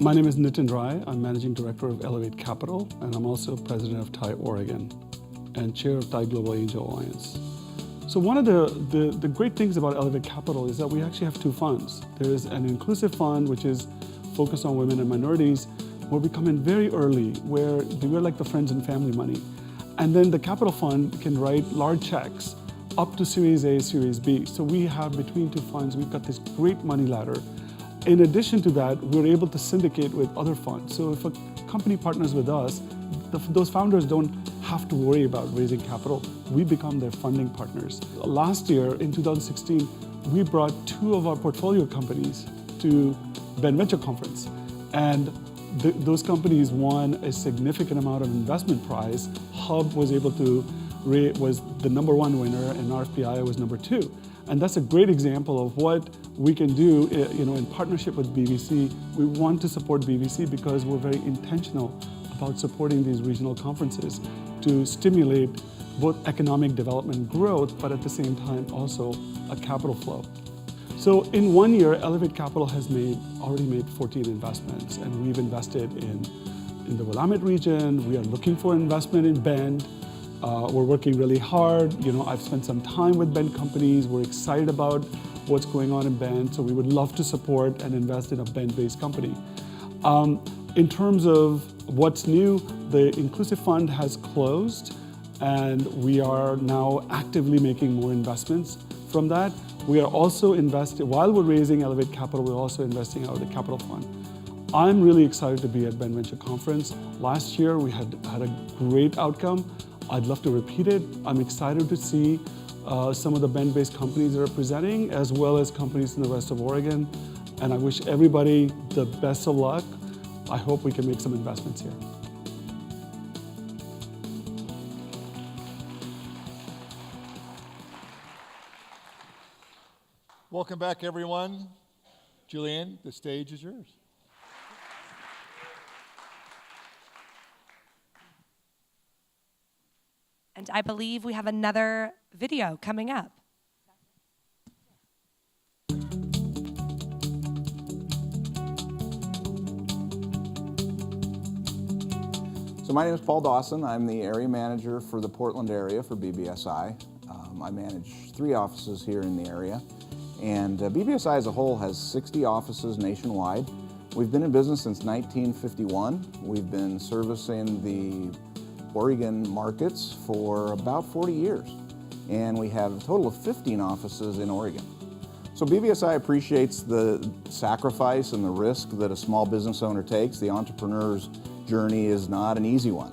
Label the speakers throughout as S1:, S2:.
S1: My name is Nitin. I'm Managing Director of Elevate Capital, and I'm also President of TIE Oregon and Chair of TIE Global Angel Alliance. So one of the great things about Elevate Capital is that we actually have two funds. There's an inclusive fund, which is focused on women and minorities, where we come in very early, where we're like the friends and family money. And then the capital fund can write large checks up to Series A, Series B. So we have between two funds, we've got this great money ladder. In addition to that, we're able to syndicate with other funds. So if a company partners with us, those founders don't have to worry about raising capital. We become their funding partners. Last year, in 2016, we brought two of our portfolio companies to Ben Venture Conference. And those companies won a significant amount of investment prize. Hub was able to was the #1 winner, and RFPI was #2. And that's a great example of what we can do, in partnership with BVC. We want to support BVC because we're very intentional about supporting these regional conferences to stimulate both economic development growth, but at the same time also a capital flow. So in 1 year, Elevate Capital has already made 14 investments, and we've invested in the Willamette region. We are looking for investment in Bend. We're working really hard. I've spent some time with Bend companies. We're excited about what's going on in Bend, so we would love to support and invest in a Bend-based company. In terms of what's new, the Inclusive Fund has closed, and we are now actively making more investments from that. We are also investing, while we're raising Elevate Capital, we're also investing out of the Capital Fund. I'm really excited to be at Ben Venture Conference. Last year, we had a great outcome. I'd love to repeat it. I'm excited to see some of the Bend-based companies that are presenting, as well as companies in the rest of Oregon. And I wish everybody the best of luck. I hope we can make some investments here.
S2: Welcome back, everyone. Julianne, the stage is yours.
S3: And I believe we have another video coming up.
S4: So my name is Paul Dawson. I'm the area manager for the Portland area for BBSI. I manage 3 offices here in the area. And BBSI as a whole has 60 offices nationwide. We've been in business since 1951. We've been servicing the Oregon markets for about 40 years. And we have a total of 15 offices in Oregon. So BBSI appreciates the sacrifice and the risk that a small business owner takes. The entrepreneur's journey is not an easy one.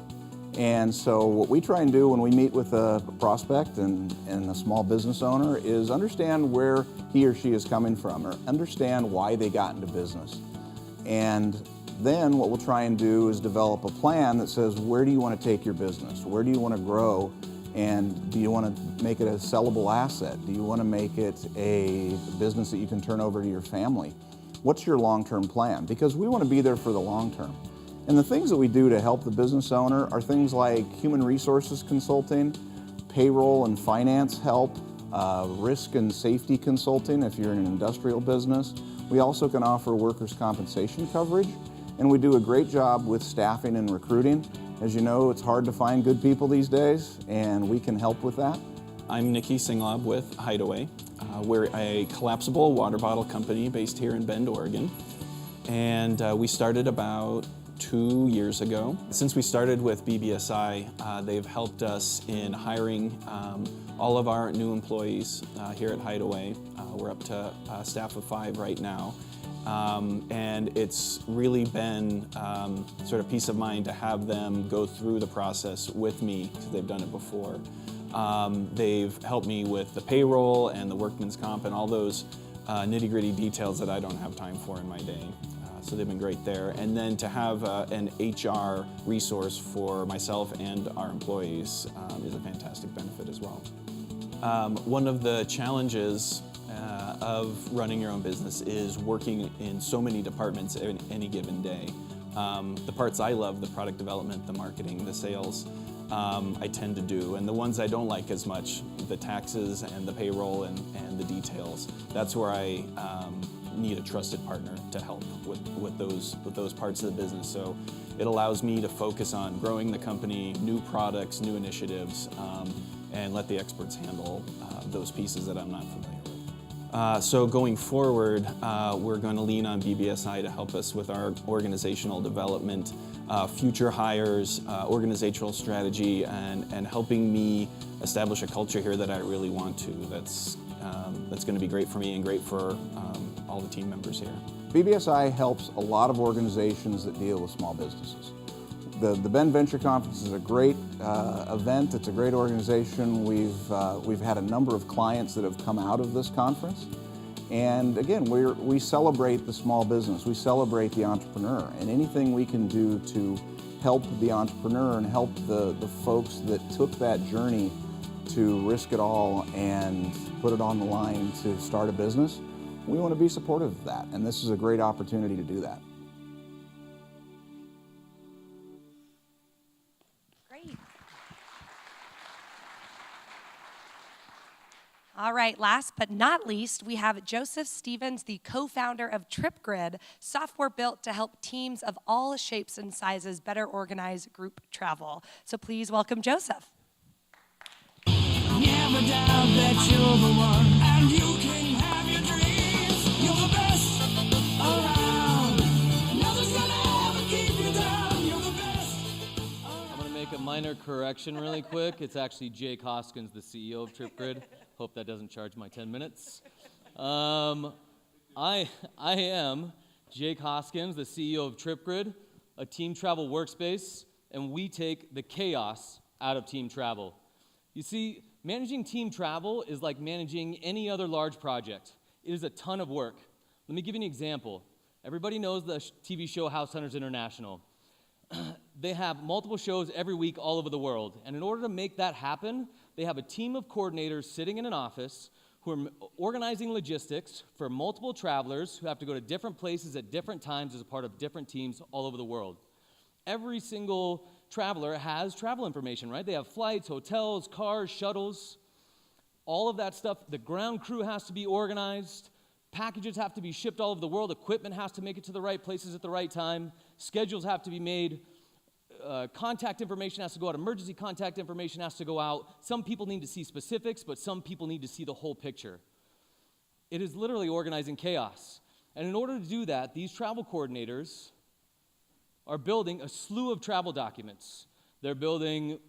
S4: And so what we try and do when we meet with a prospect and a small business owner is understand where he or she is coming from, or understand why they got into business. And then what we'll try and do is develop a plan that says, where do you want to take your business? Where do you want to grow? And do you want to make it a sellable asset? Do you want to make it a business that you can turn over to your family? What's your long-term plan? Because we want to be there for the long term. And the things that we do to help the business owner are things like human resources consulting, payroll and finance help, risk and safety consulting if you're in an industrial business. We also can offer workers' compensation coverage, and we do a great job with staffing and recruiting. As you know, it's hard to find good people these days, and we can help with that.
S5: I'm Niki Singlaub with Hydaway. We're a collapsible water bottle company based here in Bend, Oregon. And we started about 2 years ago. Since we started with BBSI, they've helped us in hiring all of our new employees here at Hydaway. We're up to a staff of 5 right now. And it's really been sort of peace of mind to have them go through the process with me, because they've done it before. They've helped me with the payroll and the workman's comp and all those nitty-gritty details that I don't have time for in my day. So they've been great there. And then to have an HR resource for myself and our employees is a fantastic benefit as well. One of the challenges of running your own business is working in so many departments in any given day. The parts I love, the product development, the marketing, the sales, I tend to do. And the ones I don't like as much, the taxes and the payroll and the details, that's where I need a trusted partner to help with those parts of the business. So it allows me to focus on growing the company, new products, new initiatives, and let the experts handle those pieces that I'm not familiar with. So going forward, we're going to lean on BBSI to help us with our organizational development, future hires, organizational strategy, and helping me establish a culture here that I really want to. That's going to be great for me and great for all the team members here.
S4: BBSI helps a lot of organizations that deal with small businesses. The Bend Venture Conference is a great event. It's a great organization. We've had a number of clients that have come out of this conference. And again, we celebrate the small business. We celebrate the entrepreneur. And anything we can do to help the entrepreneur and help the folks that took that journey to risk it all and put it on the line to start a business, we want to be supportive of that. And this is a great opportunity to do that.
S3: Great. All right, last but not least, we have Joseph Stevens, the co-founder of Tripgrid, software built to help teams of all shapes and sizes better organize group travel. So please welcome Joseph.
S6: Never doubt that you're the one, and you can have your dreams. You're the best around. Nothing's gonna ever keep you down. You're the best.
S7: I'm going to make a minor correction really quick. It's actually Jake Hoskins, the CEO of Tripgrid. Hope that doesn't charge my 10 minutes. I am Jake Hoskins, the CEO of Tripgrid, a team travel workspace, and we take the chaos out of team travel. You see, managing team travel is like managing any other large project. It is a ton of work. Let me give you an example. Everybody knows the TV show House Hunters International. They have multiple shows every week all over the world. And in order to make that happen, they have a team of coordinators sitting in an office who are organizing logistics for multiple travelers who have to go to different places at different times as a part of different teams all over the world. Every single traveler has travel information, right? They have flights, hotels, cars, shuttles, all of that stuff. The ground crew has to be organized. Packages have to be shipped all over the world. Equipment has to make it to the right places at the right time. Schedules have to be made. Contact information has to go out. Emergency contact information has to go out. Some people need to see specifics, but some people need to see the whole picture. It is literally organizing chaos. And in order to do that, these travel coordinators are building a slew of travel documents. They're building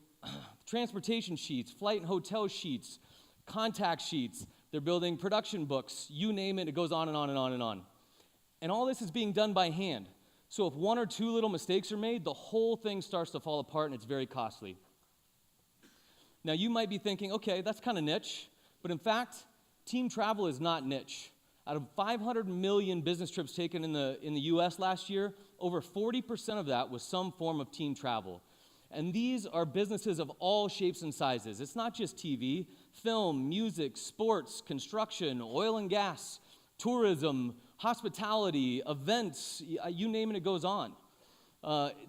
S7: transportation sheets, flight and hotel sheets, contact sheets. They're building production books. You name it, it goes on and on and on and on. And all this is being done by hand. So if one or two little mistakes are made, the whole thing starts to fall apart and it's very costly. Now you might be thinking, okay, that's kind of niche, but in fact, team travel is not niche. Out of 500 million business trips taken in the US last year, over 40% of that was some form of team travel. And these are businesses of all shapes and sizes. It's not just TV, film, music, sports, construction, oil and gas, tourism, hospitality, events, you name it, it goes on.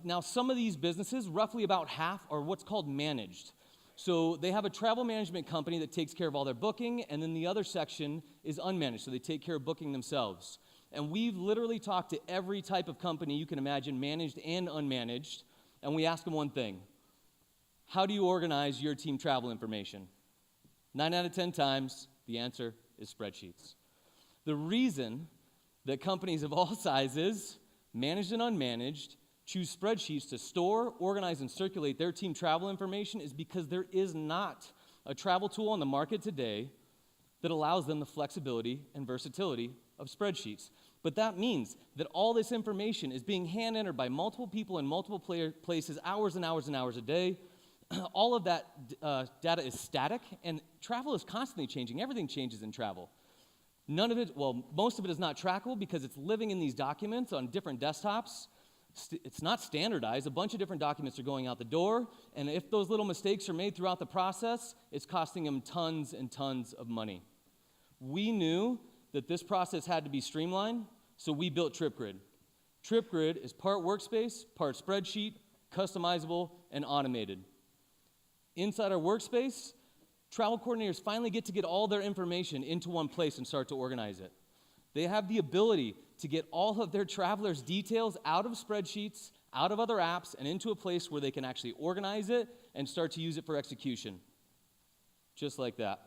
S7: Now, some of these businesses, roughly about half, are what's called managed. So they have a travel management company that takes care of all their booking, and then the other section is unmanaged, so they take care of booking themselves. And we've literally talked to every type of company you can imagine, managed and unmanaged, and we ask them one thing: how do you organize your team travel information? 9 out of 10 times, the answer is spreadsheets. The reason that companies of all sizes, managed and unmanaged, choose spreadsheets to store, organize, and circulate their team travel information is because there is not a travel tool on the market today that allows them the flexibility and versatility of spreadsheets. But that means that all this information is being hand-entered by multiple people in multiple places, hours and hours and hours a day. All of that data is static, and travel is constantly changing. Everything changes in travel. None of it, well, most of it is not trackable because it's living in these documents on different desktops. It's not standardized. A bunch of different documents are going out the door, and if those little mistakes are made throughout the process, it's costing them tons and tons of money. We knew that this process had to be streamlined, so we built Tripgrid. Tripgrid is part workspace, part spreadsheet, customizable, and automated. Inside our workspace, travel coordinators finally get to get all their information into one place and start to organize it. They have the ability to get all of their travelers' details out of spreadsheets, out of other apps, and into a place where they can actually organize it and start to use it for execution. Just like that.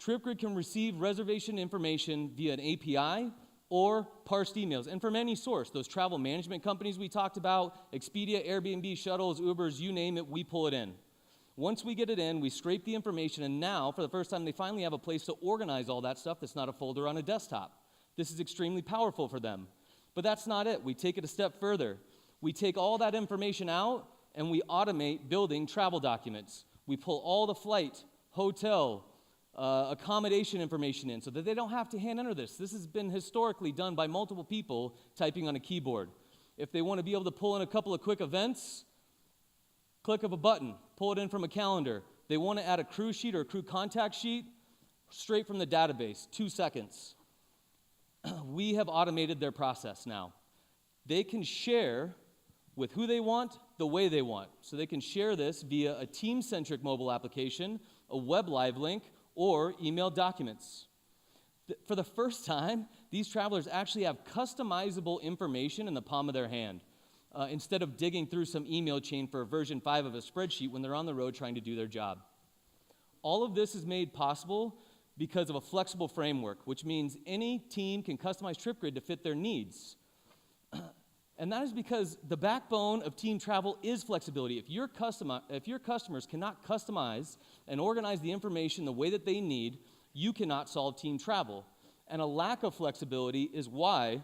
S7: Tripgrid can receive reservation information via an API or parsed emails, and from any source. Those travel management companies we talked about, Expedia, Airbnb, Shuttles, Ubers, you name it, we pull it in. Once we get it in, we scrape the information, and now, for the first time, they finally have a place to organize all that stuff that's not a folder on a desktop. This is extremely powerful for them. But that's not it. We take it a step further. We take all that information out, and we automate building travel documents. We pull all the flight, hotel, accommodation information in so that they don't have to hand enter this. This has been historically done by multiple people typing on a keyboard. If they want to be able to pull in a couple of quick events, click of a button, pull it in from a calendar. They want to add a crew sheet or a crew contact sheet, straight from the database, 2 seconds. We have automated their process now. They can share with who they want, the way they want. So they can share this via a team-centric mobile application, a web live link, or email documents. For the first time, these travelers actually have customizable information in the palm of their hand, instead of digging through some email chain for version 5 of a spreadsheet when they're on the road trying to do their job. All of this is made possible because of a flexible framework, which means any team can customize Tripgrid to fit their needs. And that is because the backbone of team travel is flexibility. If your customers cannot customize and organize the information the way that they need, you cannot solve team travel. And a lack of flexibility is why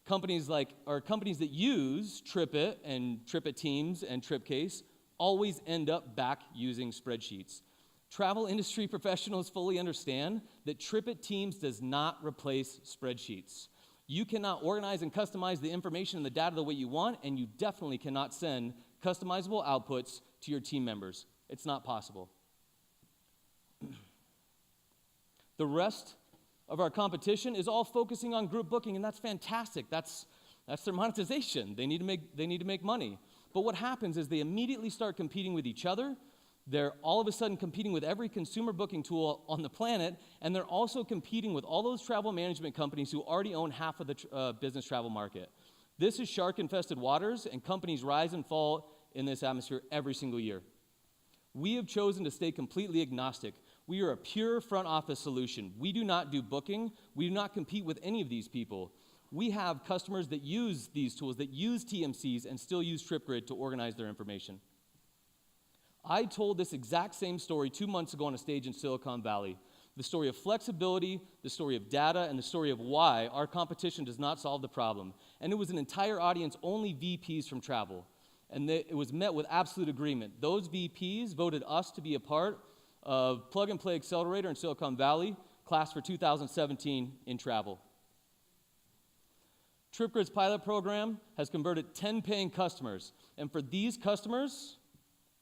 S7: companies that use TripIt and TripIt Teams and TripCase always end up back using spreadsheets. Travel industry professionals fully understand that TripIt Teams does not replace spreadsheets. You cannot organize and customize the information and the data the way you want, and you definitely cannot send customizable outputs to your team members. It's not possible. The rest of our competition is all focusing on group booking, and that's fantastic. That's their monetization. They need to make money. But what happens is they immediately start competing with each other. They're all of a sudden competing with every consumer booking tool on the planet, and they're also competing with all those travel management companies who already own half of the business travel market. This is shark-infested waters, and companies rise and fall in this atmosphere every single year. We have chosen to stay completely agnostic. We are a pure front office solution. We do not do booking. We do not compete with any of these people. We have customers that use these tools, that use TMCs, and still use Tripgrid to organize their information. I told this exact same story 2 months ago on a stage in Silicon Valley. The story of flexibility, the story of data, and the story of why our competition does not solve the problem. And it was an entire audience, only VPs from travel. And it was met with absolute agreement. Those VPs voted us to be a part of Plug and Play Accelerator in Silicon Valley, class for 2017 in travel. Tripgrid's pilot program has converted 10 paying customers. And for these customers,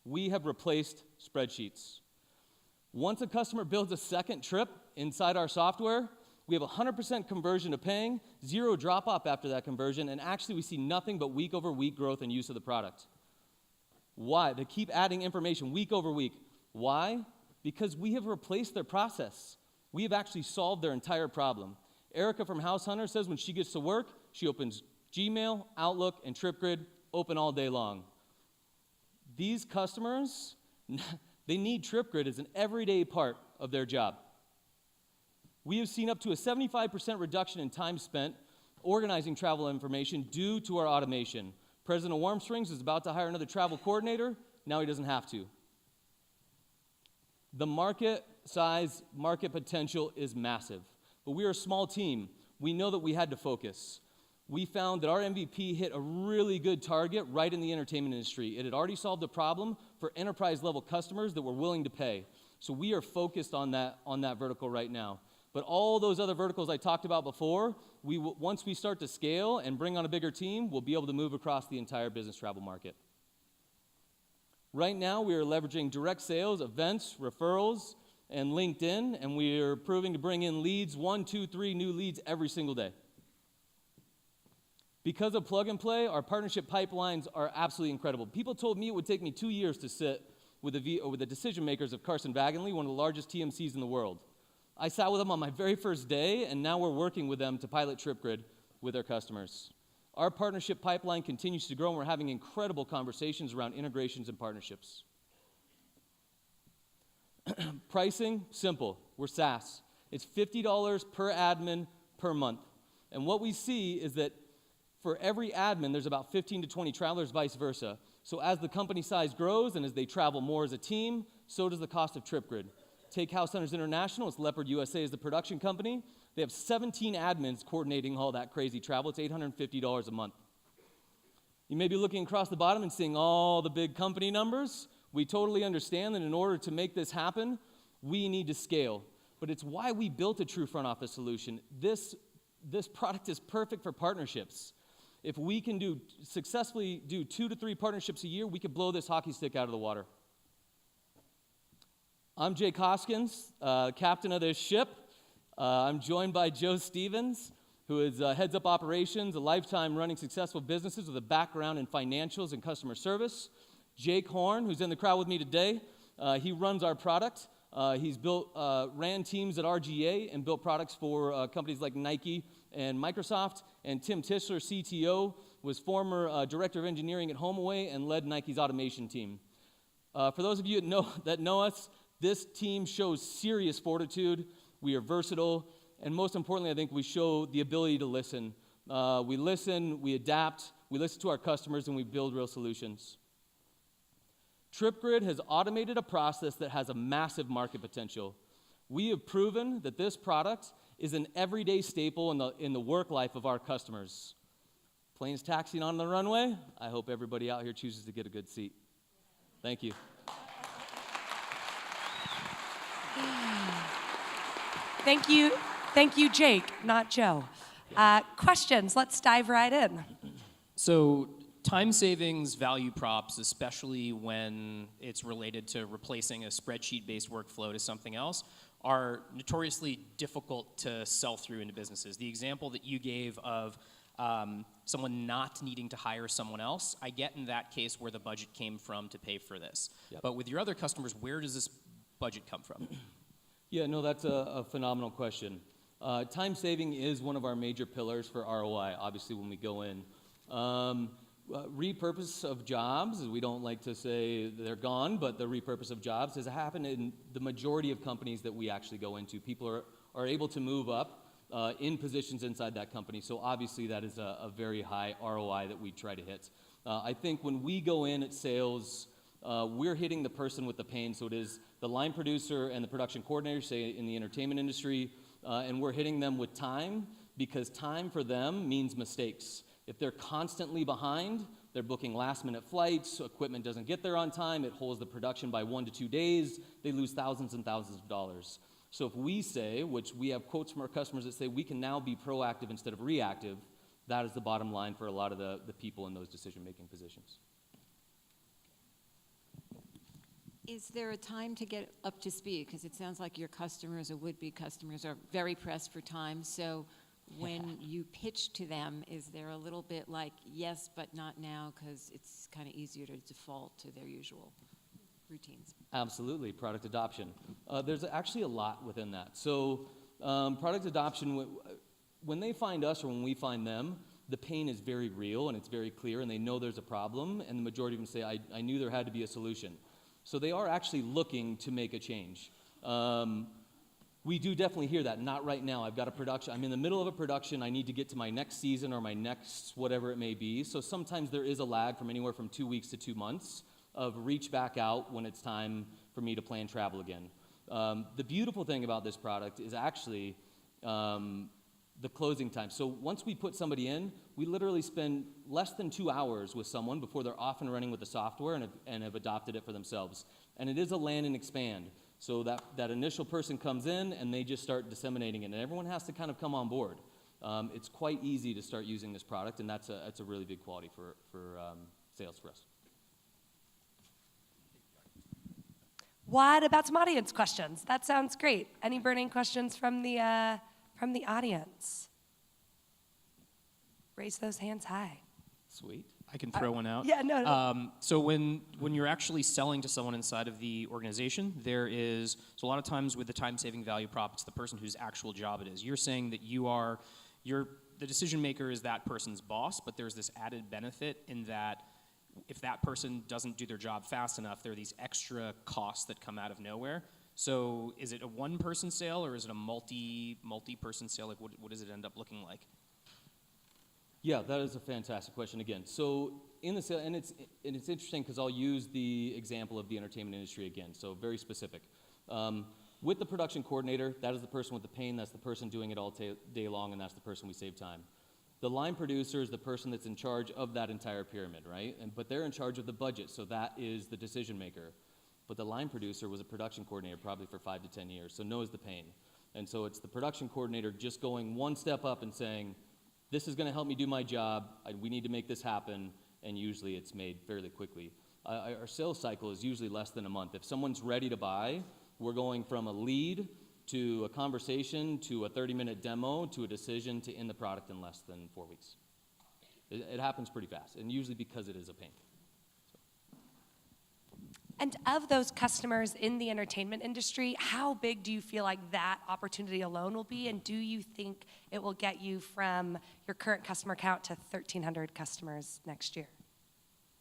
S7: we have replaced spreadsheets. Once a customer builds a second trip inside our software, we have 100% conversion to paying, 0 drop-off after that conversion, and actually we see nothing but week-over-week growth and use of the product. Why? They keep adding information week over week. Why? Because we have replaced their process. We have actually solved their entire problem. Erica from House Hunter says when she gets to work, she opens Gmail, Outlook, and Tripgrid, open all day long. These customers, they need Tripgrid as an everyday part of their job. We have seen up to a 75% reduction in time spent organizing travel information due to our automation. President of Warm Springs is about to hire another travel coordinator. Now he doesn't have to. The market size, market potential is massive. But we are a small team. We know that we had to focus. We found that our MVP hit a really good target right in the entertainment industry. It had already solved the problem for enterprise-level customers that were willing to pay. So we are focused on that vertical right now. But all those other verticals I talked about before, once we start to scale and bring on a bigger team, we'll be able to move across the entire business travel market. Right now, we are leveraging direct sales, events, referrals, and LinkedIn, and we are proving to bring in leads, 1, 2, 3 new leads every single day. Because of Plug and Play, our partnership pipelines are absolutely incredible. People told me it would take me 2 years to sit with the decision makers of Carson Wagonly, one of the largest TMCs in the world. I sat with them on my very first day, and now we're working with them to pilot Tripgrid with our customers. Our partnership pipeline continues to grow, and we're having incredible conversations around integrations and partnerships. Pricing, simple. We're SaaS. It's $50 per admin per month. And what we see is that for every admin, there's about 15 to 20 travelers, vice versa. So as the company size grows and as they travel more as a team, so does the cost of Tripgrid. Take House Hunters International, it's Leopard USA is the production company. They have 17 admins coordinating all that crazy travel. It's $850 a month. You may be looking across the bottom and seeing all the big company numbers. We totally understand that in order to make this happen, we need to scale. But it's why we built a true front office solution. This product is perfect for partnerships. If we can successfully do 2 to 3 partnerships a year, we could blow this hockey stick out of the water. I'm Jake Hoskins, captain of this ship. I'm joined by Joe Stevens, who is heads up operations, a lifetime running successful businesses with a background in financials and customer service. Jake Horn, who's in the crowd with me today, he runs our product. He's ran teams at RGA and built products for companies like Nike and Microsoft. And Tim Tischler, CTO, was former director of engineering at HomeAway and led Nike's automation team. For those of you that know us, this team shows serious fortitude. We are versatile, and most importantly, I think we show the ability to listen. We listen, we adapt, we listen to our customers, and we build real solutions. Tripgrid has automated a process that has a massive market potential. We have proven that this product is an everyday staple in the work life of our customers. Planes taxiing on the runway, I hope everybody out here chooses to get a good seat. Thank you.
S3: Thank you, Jake, not Joe. Questions, let's dive right in.
S8: So time savings value props, especially when it's related to replacing a spreadsheet-based workflow to something else, are notoriously difficult to sell through into businesses. The example that you gave of someone not needing to hire someone else, I get in that case where the budget came from to pay for this.
S7: Yep.
S8: But with your other customers, where does this budget come from?
S7: Yeah, no, that's a phenomenal question. Time saving is one of our major pillars for ROI, obviously, when we go in. Repurpose of jobs, we don't like to say they're gone, but the repurpose of jobs has happened in the majority of companies that we actually go into. People are able to move up in positions inside that company, so obviously that is a very high ROI that we try to hit. I think when we go in at sales, we're hitting the person with the pain, so it is the line producer and the production coordinator, say in the entertainment industry, and we're hitting them with time, because time for them means mistakes. If they're constantly behind, they're booking last-minute flights, equipment doesn't get there on time, it holds the production by 1 to 2 days, they lose thousands and thousands of dollars. So if we say, which we have quotes from our customers that say we can now be proactive instead of reactive, that is the bottom line for a lot of the people in those decision-making positions.
S9: Is there a time to get up to speed? Because it sounds like your customers or would-be customers are very pressed for time. So when you pitch to them, is there a little bit like, yes, but not now, because it's kind of easier to default to their usual routines?
S7: Absolutely, product adoption. There's actually a lot within that. So product adoption, when they find us or when we find them, the pain is very real and it's very clear and they know there's a problem, and the majority of them say, I knew there had to be a solution. So they are actually looking to make a change. We do definitely hear that. Not right now. I've got a production. I'm in the middle of a production. I need to get to my next season or my next whatever it may be. So sometimes there is a lag from anywhere from 2 weeks to 2 months of reach back out when it's time for me to plan travel again. The beautiful thing about this product is actually the closing time. So once we put somebody in, we literally spend less than 2 hours with someone before they're off and running with the software and have adopted it for themselves. And it is a land and expand. So that initial person comes in and they just start disseminating it, and everyone has to kind of come on board. It's quite easy to start using this product, and that's a really big quality for sales for us.
S3: What about some audience questions? That sounds great. Any burning questions from the audience? Raise those hands high.
S7: Sweet.
S8: I can throw one out.
S3: Yeah, no.
S8: So when you're actually selling to someone inside of the organization, so a lot of times with the time-saving value prop, it's the person whose actual job it is. You're saying that the decision maker is that person's boss, but there's this added benefit in that if that person doesn't do their job fast enough, there are these extra costs that come out of nowhere. So is it a one-person sale or is it a multi-person sale? Like what does it end up looking like?
S7: Yeah, that is a fantastic question again. So in the sale, and it's interesting because I'll use the example of the entertainment industry again, so very specific. With the production coordinator, that is the person with the pain, that's the person doing it all day long, and that's the person we save time. The line producer is the person that's in charge of that entire pyramid, right? But they're in charge of the budget, so that is the decision maker. But the line producer was a production coordinator probably for 5 to 10 years, so knows the pain. And so it's the production coordinator just going one step up and saying, this is going to help me do my job, we need to make this happen, and usually it's made fairly quickly. Our sales cycle is usually less than a month. If someone's ready to buy, we're going from a lead to a conversation to a 30-minute demo to a decision to in the product in less than 4 weeks. It happens pretty fast, and usually because it is a pain.
S3: And of those customers in the entertainment industry, how big do you feel like that opportunity alone will be? And do you think it will get you from your current customer count to 1,300 customers next year?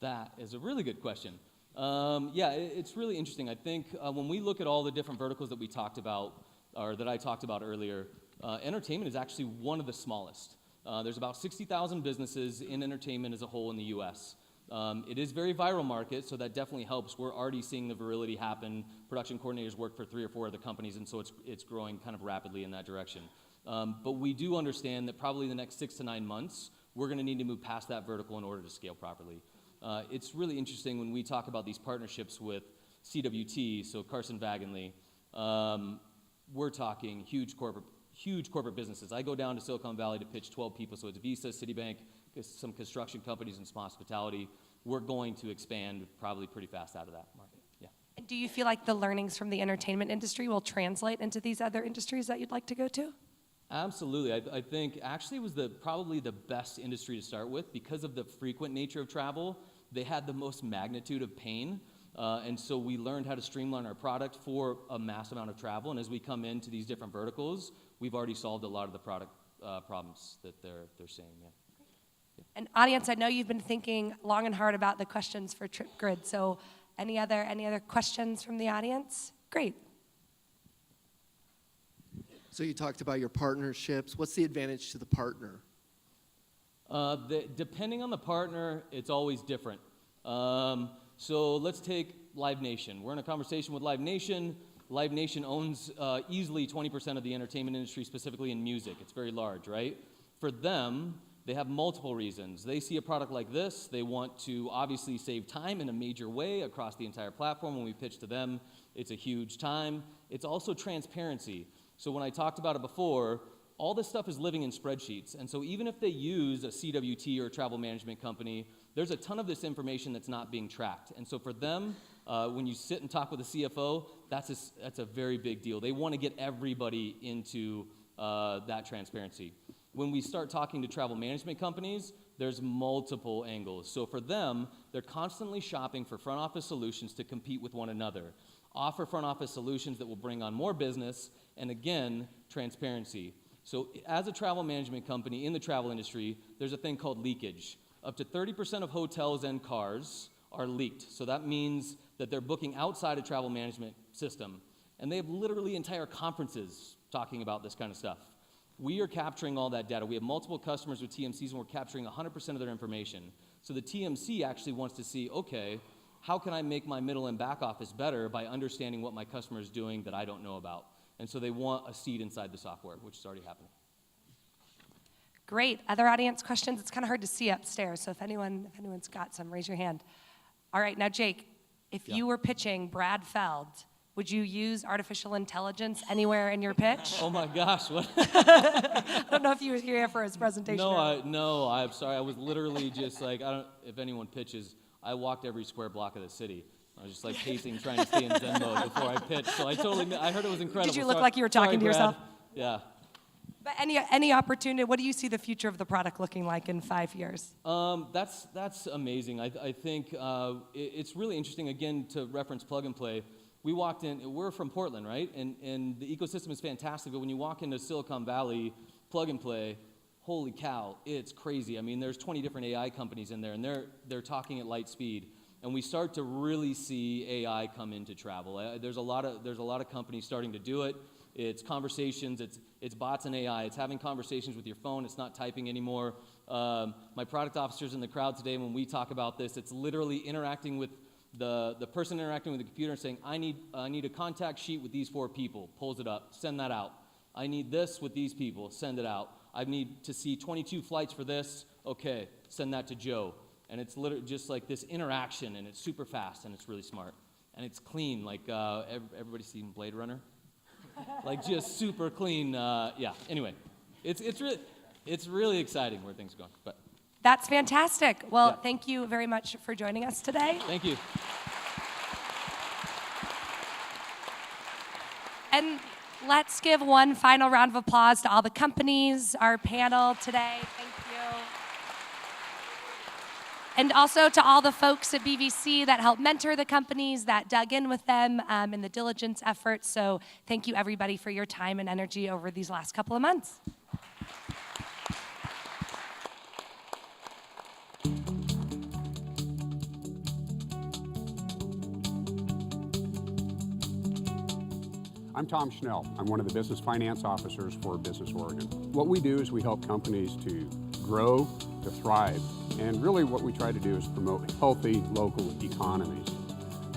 S7: That is a really good question. It's really interesting. I think when we look at all the different verticals that we talked about, or that I talked about earlier, entertainment is actually one of the smallest. There's about 60,000 businesses in entertainment as a whole in the US. It is very viral market, so that definitely helps. We're already seeing the virility happen. Production coordinators work for 3 or 4 other companies, and so it's growing kind of rapidly in that direction. But we do understand that probably in the next 6 to 9 months, we're going to need to move past that vertical in order to scale properly. It's really interesting when we talk about these partnerships with CWT, so Carson Wagonly. We're talking huge corporate businesses. I go down to Silicon Valley to pitch 12 people, so it's Visa, Citibank, some construction companies, and some hospitality. We're going to expand probably pretty fast out of that market. Yeah.
S3: And do you feel like the learnings from the entertainment industry will translate into these other industries that you'd like to go to?
S7: Absolutely. I think actually it was probably the best industry to start with because of the frequent nature of travel. They had the most magnitude of pain. And so we learned how to streamline our product for a mass amount of travel. And as we come into these different verticals, we've already solved a lot of the product problems that they're seeing. Yeah.
S3: And audience, I know you've been thinking long and hard about the questions for Tripgrid. So any other questions from the audience? Great.
S10: So you talked about your partnerships. What's the advantage to the partner?
S7: Depending on the partner, it's always different. So let's take Live Nation. We're in a conversation with Live Nation. Live Nation owns easily 20% of the entertainment industry, specifically in music. It's very large, right? For them, they have multiple reasons. They see a product like this. They want to obviously save time in a major way across the entire platform. When we pitch to them, it's a huge time. It's also transparency. So when I talked about it before, all this stuff is living in spreadsheets. And so even if they use a CWT or a travel management company, there's a ton of this information that's not being tracked. And so for them, when you sit and talk with a CFO, that's a very big deal. They want to get everybody into that transparency. When we start talking to travel management companies, there's multiple angles. So for them, they're constantly shopping for front office solutions to compete with one another. Offer front office solutions that will bring on more business, and again, transparency. So as a travel management company in the travel industry, there's a thing called leakage. Up to 30% of hotels and cars are leaked. So that means that they're booking outside a travel management system. And they have literally entire conferences talking about this kind of stuff. We are capturing all that data. We have multiple customers with TMCs, and we're capturing 100% of their information. So the TMC actually wants to see, okay, how can I make my middle and back office better by understanding what my customer is doing that I don't know about? And so they want a seat inside the software, which is already happening.
S3: Great. Other audience questions? It's kind of hard to see upstairs, so if anyone's got some, raise your hand. All right, now Jake, if you were pitching Brad Feld, would you use artificial intelligence anywhere in your pitch?
S7: Oh my gosh, what?
S3: I don't know if you were here for his presentation.
S7: No, I'm sorry. I was literally just like, if anyone pitches, I walked every square block of the city. I was just like pacing, trying to stay in Zen mode before I pitched. So I heard it was incredible.
S3: Did you look like you were talking to yourself?
S7: Yeah.
S3: But any opportunity, what do you see the future of the product looking like in 5 years?
S7: That's amazing. I think it's really interesting, again, to reference plug and play. We walked in, we're from Portland, right? And the ecosystem is fantastic, but when you walk into Silicon Valley, plug and play, holy cow, it's crazy. I mean, there's 20 different AI companies in there, and they're talking at light speed. And we start to really see AI come into travel. There's a lot of companies starting to do it. It's conversations, it's bots and AI. It's having conversations with your phone. It's not typing anymore. My product officer's in the crowd today. When we talk about this, it's literally interacting with the person interacting with the computer and saying, I need a contact sheet with these 4 people. Pulls it up, send that out. I need this with these people, send it out. I need to see 22 flights for this. Okay, send that to Joe. And it's literally just like this interaction, and it's super fast, and it's really smart. And it's clean, like everybody's seen Blade Runner? Like just super clean, yeah. Anyway, it's really exciting where things are going. But
S3: That's fantastic. Well,
S7: Yeah.
S3: thank you very much for joining us today.
S7: thank you.
S3: And let's give one final round of applause to all the companies, our panel today. Thank you. And also to all the folks at BVC that helped mentor the companies, that dug in with them in the diligence efforts. So thank you, everybody, for your time and energy over these last couple of months.
S11: I'm Tom Schnell. I'm one of the business finance officers for Business Oregon. What we do is we help companies to grow, to thrive, and really what we try to do is promote healthy local economies.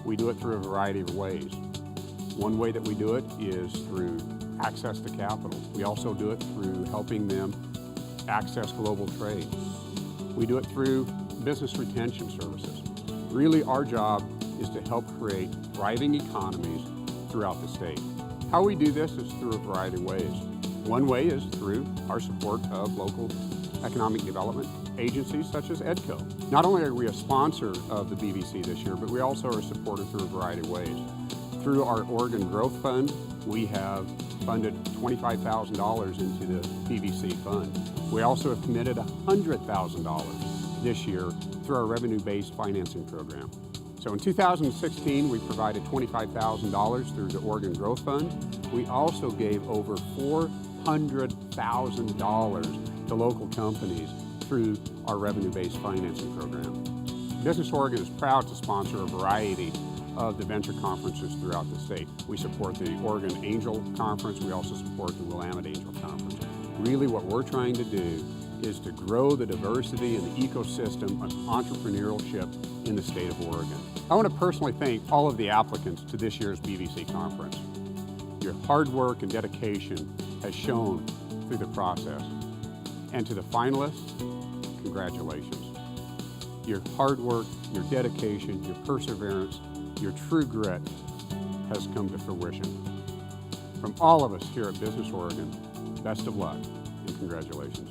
S11: We do it through a variety of ways. One way that we do it is through access to capital. We also do it through helping them access global trade. We do it through business retention services. Really, our job is to help create thriving economies throughout the state. How we do this is through a variety of ways. One way is through our support of local economic development agencies such as EDCO. Not only are we a sponsor of the BVC this year, but we also are supported through a variety of ways. Through our Oregon Growth Fund, we have funded $25,000 into the BVC fund. We also have committed $100,000 this year through our revenue-based financing program. So in 2016, we provided $25,000 through the Oregon Growth Fund. We also gave over $400,000 to local companies through our revenue-based financing program. Business Oregon is proud to sponsor a variety of the venture conferences throughout the state. We support the Oregon Angel Conference. We also support the Willamette Angel Conference. Really what we're trying to do is to grow the diversity and the ecosystem of entrepreneurship in the state of Oregon. I want to personally thank all of the applicants to this year's BVC conference. Your hard work and dedication has shown through the process. And to the finalists, congratulations. Your hard work, your dedication, your perseverance, your true grit has come to fruition. From all of us here at Business Oregon, best of luck and congratulations.